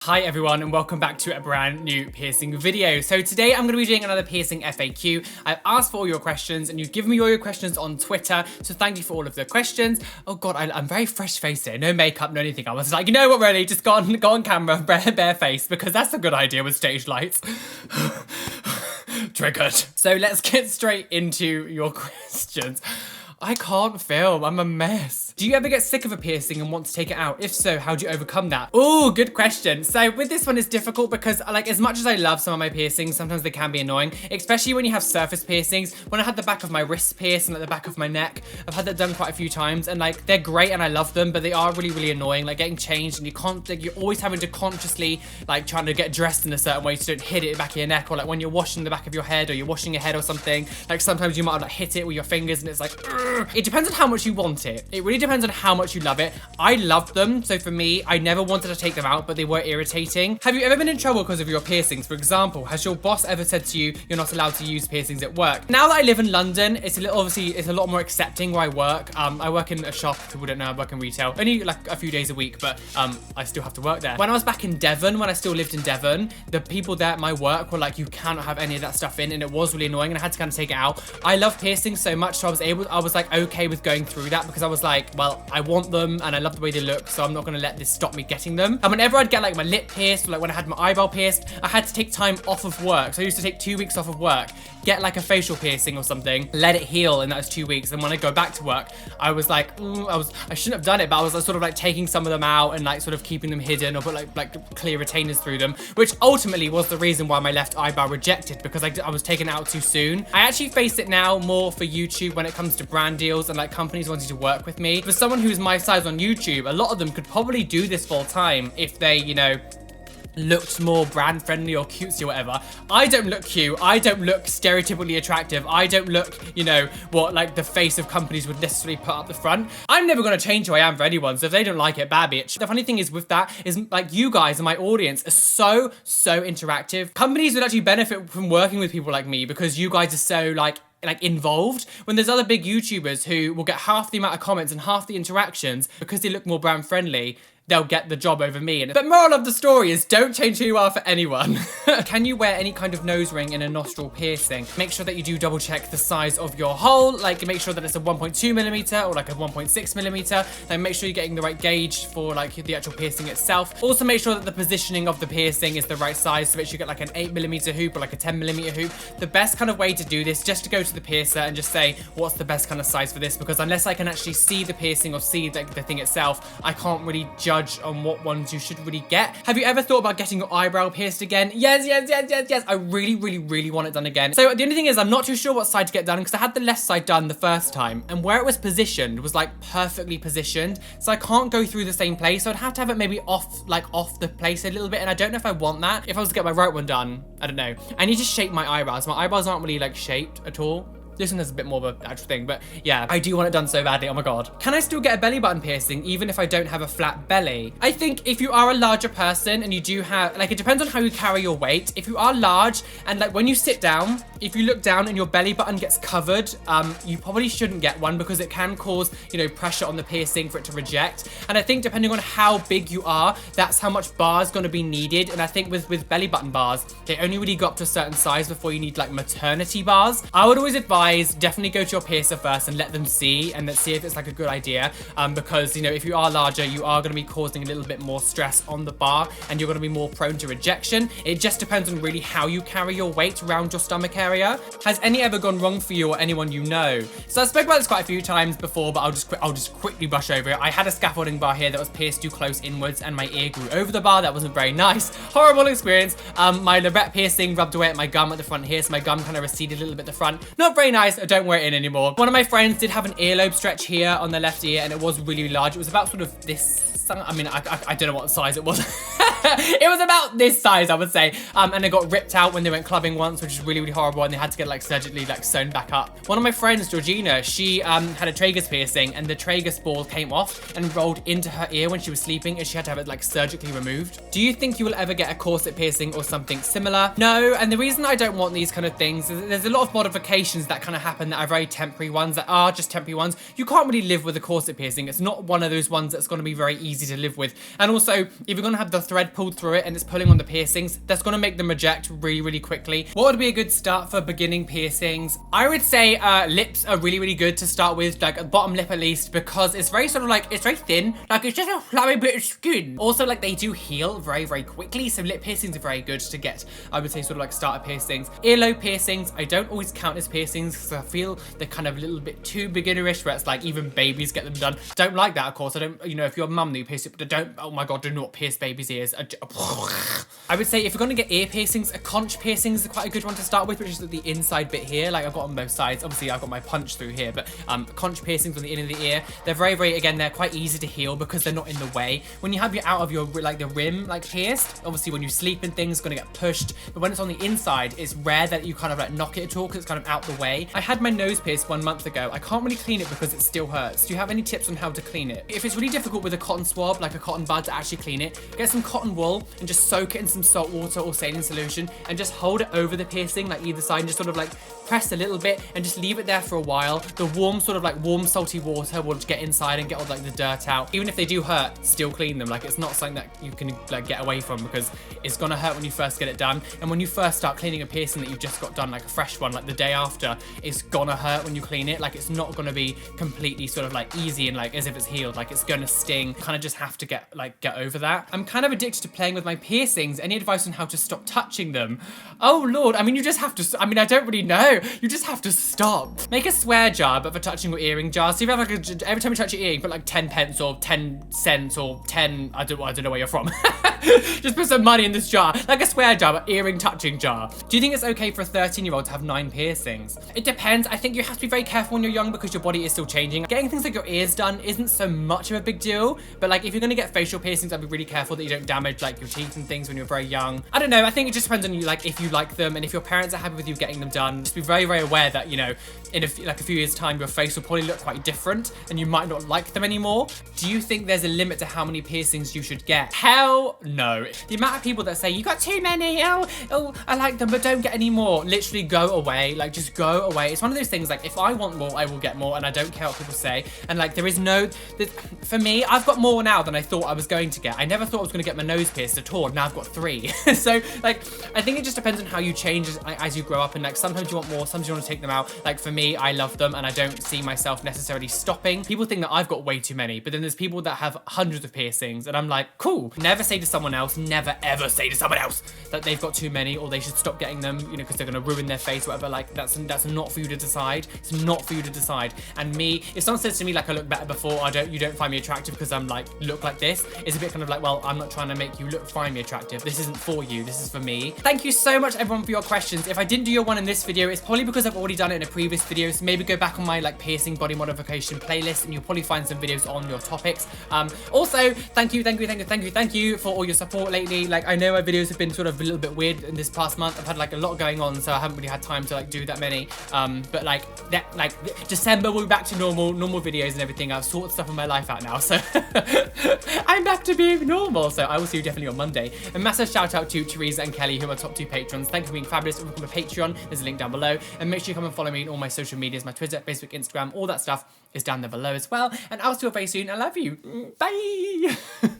Hi everyone and welcome back to a brand new piercing video. So today I'm going to be doing another piercing FAQ. I've asked for all your questions and you've given me all your questions on Twitter, so thank you for all of the questions. Oh god, I'm very fresh-faced here, no makeup, no anything. I was like, you know what, really, just go on camera, bare face, because that's a good idea with stage lights. Triggered. So let's get straight into your questions. I can't film, I'm a mess. Do you ever get sick of a piercing and want to take it out? If so, how do you overcome that? Ooh, good question. So with this one, it's difficult because like as much as I love some of my piercings, sometimes they can be annoying, especially when you have surface piercings. When I had the back of my wrist pierced and like the back of my neck, I've had that done quite a few times and like they're great and I love them, but they are really annoying, like getting changed and you can't, like, you're always having to consciously like trying to get dressed in a certain way so you don't hit it back of your neck, or like when you're washing the back of your head or you're washing your head or something, like sometimes you might have like hit it with your fingers and it's like, it depends on how much you want it. It really depends on how much you love it. I love them, so for me, I never wanted to take them out, but they were irritating. Have you ever been in trouble because of your piercings? For example, has your boss ever said to you, you're not allowed to use piercings at work? Now that I live in London, it's a little, obviously, it's a lot more accepting where I work. I work in a shop, if people don't know, I work in retail. Only like a few days a week, but I still have to work there. When I was back in Devon, when I still lived in Devon, the people there at my work were like, you cannot have any of that stuff in, and it was really annoying, and I had to kind of take it out. I love piercings so much, so I was like okay with going through that because I was like, well, I want them and I love the way they look, so I'm not gonna let this stop me getting them. And whenever I'd get like my lip pierced, or like when I had my eyebrow pierced, I had to take time off of work. So I used to take 2 weeks off of work, get like a facial piercing or something, let it heal, and that was 2 weeks. And when I go back to work, I was like, I shouldn't have done it, but I was like, sort of like taking some of them out and like sort of keeping them hidden, or put like clear retainers through them, which ultimately was the reason why my left eyebrow rejected, because I was taken out too soon. I actually face it now more for YouTube when it comes to brand deals and like companies wanting to work with me. For someone who's my size on YouTube, a lot of them could probably do this full time if they, you know, looked more brand friendly or cutesy or whatever. I don't look cute. I don't look stereotypically attractive. I don't look, you know, what like the face of companies would necessarily put up the front. I'm never going to change who I am for anyone, so if they don't like it, bad bitch. The funny thing is with that is like you guys and my audience are so interactive. Companies would actually benefit from working with people like me because you guys are so like involved, when there's other big YouTubers who will get half the amount of comments and half the interactions because they look more brand friendly. They'll get the job over me. But moral of the story is don't change who you are for anyone. Can you wear any kind of nose ring in a nostril piercing? Make sure that you do double check the size of your hole, like make sure that it's a 1.2mm or like a 1.6mm, and make sure you're getting the right gauge for like the actual piercing itself. Also make sure that the positioning of the piercing is the right size, so make sure you get like an 8mm hoop or like a 10mm hoop. The best kind of way to do this, just to go to the piercer and just say, what's the best kind of size for this? Because unless I can actually see the piercing or see the thing itself, I can't really judge on what ones you should really get. Have you ever thought about getting your eyebrow pierced again? Yes. I really want it done again. So the only thing is I'm not too sure what side to get done because I had the left side done the first time, and where it was positioned was like perfectly positioned, so I can't go through the same place. So I'd have to have it maybe off the place a little bit, and I don't know if I want that. If I was to get my right one done, I don't know. I need to shape my eyebrows. My eyebrows aren't really like shaped at all. This one has a bit more of an actual thing, but yeah, I do want it done so badly, oh my god. Can I still get a belly button piercing even if I don't have a flat belly? I think if you are a larger person and you do have, like, it depends on how you carry your weight. If you are large and like when you sit down, if you look down and your belly button gets covered, you probably shouldn't get one because it can cause, you know, pressure on the piercing for it to reject. And I think depending on how big you are, that's how much bar is going to be needed. And I think with belly button bars, they only really go up to a certain size before you need like maternity bars. I would always advise definitely go to your piercer first and let them see, and let's see if it's like a good idea, because, you know, if you are larger, you are going to be causing a little bit more stress on the bar and you're going to be more prone to rejection. It just depends on really how you carry your weight around your stomach area. Has any ever gone wrong for you or anyone you know? So I spoke about this quite a few times before, but I'll just quickly brush over it. I had a scaffolding bar here that was pierced too close inwards and my ear grew over the bar. That wasn't very nice. Horrible experience. My Lorette piercing rubbed away at my gum at the front here, so my gum kind of receded a little bit at the front. Not very nice. I don't wear it in anymore. One of my friends did have an earlobe stretch here on the left ear, and it was really large. It was about sort of this, I mean, I don't know what size it was. It was about this size, I would say. And it got ripped out when they went clubbing once, which is really horrible, and they had to get like surgically like sewn back up. One of my friends, Georgina, she had a tragus piercing, and the tragus ball came off and rolled into her ear when she was sleeping, and she had to have it like surgically removed. Do you think you will ever get a corset piercing or something similar? No, and the reason I don't want these kind of things is there's a lot of modifications that kind of happen that are very temporary ones, that are just temporary ones. You can't really live with a corset piercing. It's not one of those ones that's going to be very easy easy to live with. And also, if you're gonna have the thread pulled through it and it's pulling on the piercings, that's gonna make them reject really, really quickly. What would be a good start for beginning piercings? I would say lips are really, really good to start with, like a bottom lip at least, because it's very sort of like, it's very thin, like it's just a flabby bit of skin. Also, like they do heal very, very quickly, so lip piercings are very good to get, I would say, sort of like starter piercings. Earlobe piercings, I don't always count as piercings because I feel they're kind of a little bit too beginnerish, where it's like even babies get them done. Don't like that, of course. I don't, you know, if you're a mum that you pierce it, but don't, oh my god, do not pierce babies' ears. I would say if you're gonna get ear piercings, a conch piercing is quite a good one to start with, which is the inside bit here. Like I've got on both sides. Obviously, I've got my punch through here, but conch piercings on the inner of the ear. They're very, very, again, they're quite easy to heal because they're not in the way. When you have your out of your, like the rim, like pierced, obviously when you sleep and things, it's gonna get pushed. But when it's on the inside, it's rare that you kind of like knock it at all because it's kind of out the way. I had my nose pierced 1 month ago. I can't really clean it because it still hurts. Do you have any tips on how to clean it? If it's really difficult with a cotton swab, like a cotton bud, to actually clean it, get some cotton wool and just soak it in some salt water or saline solution and just hold it over the piercing, like either side, and just sort of like press a little bit and just leave it there for a while. The warm, sort of like warm salty water will get inside and get all like the dirt out. Even if they do hurt, still clean them. Like it's not something that you can like get away from because it's gonna hurt when you first get it done. And when you first start cleaning a piercing that you've just got done, like a fresh one, like the day after, it's gonna hurt when you clean it. Like it's not gonna be completely sort of like easy and like as if it's healed. Like it's gonna sting. Kind of just have to get over that. I'm kind of addicted to playing with my piercings. Any advice on how to stop touching them? Oh Lord, I mean you just have to, I mean I don't really know. You just have to stop. Make a swear jar but for touching your earring jar. So if you have like every time you touch your earring, put like 10 pence or 10 cents or 10, I don't know where you're from. Just put some money in this jar, like a swear jar, but earring touching jar. Do you think it's okay for a 13-year-old to have 9 piercings? It depends. I think you have to be very careful when you're young because your body is still changing. Getting things like your ears done isn't so much of a big deal, but like if you're gonna get facial piercings, I'd be really careful that you don't damage like your teeth and things when you're very young. I don't know. I think it just depends on you, like if you like them and if your parents are happy with you getting them done. Just be very, very aware that, you know, in a few years time, your face will probably look quite different and you might not like them anymore. Do you think there's a limit to how many piercings you should get? Hell no. The amount of people that say, you got too many, oh, I like them, but don't get any more. Literally go away, like just go away. It's one of those things, like if I want more, I will get more and I don't care what people say. And like there is no, for me, I've got more now than I thought I was going to get. I never thought I was gonna get my nose pierced at all. Now I've got 3. So like, I think it just depends on how you change as you grow up, and like sometimes you want more, sometimes you want to take them out. Like for me, I love them and I don't see myself necessarily stopping. People think that I've got way too many, but then there's people that have hundreds of piercings and I'm like, cool. Never say to someone else, never ever say to someone else that they've got too many or they should stop getting them, you know, because they're gonna ruin their face or whatever. Like that's not for you to decide. It's not for you to decide. And me, if someone says to me like I look better before, you don't find me attractive because I'm like look like this, it's a bit kind of like, well, I'm not trying to make you find me attractive. This isn't for you, this is for me. Thank you so much everyone for your questions. If I didn't do your one in this video, it's probably because I've already done it in a previous video, so maybe go back on my like piercing body modification playlist and you'll probably find some videos on your topics. Also, thank you for all your support lately. Like I know my videos have been sort of a little bit weird in this past month. I've had like a lot going on, so I haven't really had time to like do that many. But like December we'll be back to normal videos and everything. I've sorted stuff in my life out now, so I'm back to being normal. So I will see you definitely on Monday. A massive shout out to Teresa and Kelly, who are my top 2 patrons. Thank you for being fabulous. If you become a Patreon, there's a link down below, and make sure you come and follow me on all my social medias, my Twitter, Facebook, Instagram, all that stuff is down there below as well. And I'll see you very soon. I love you. Bye.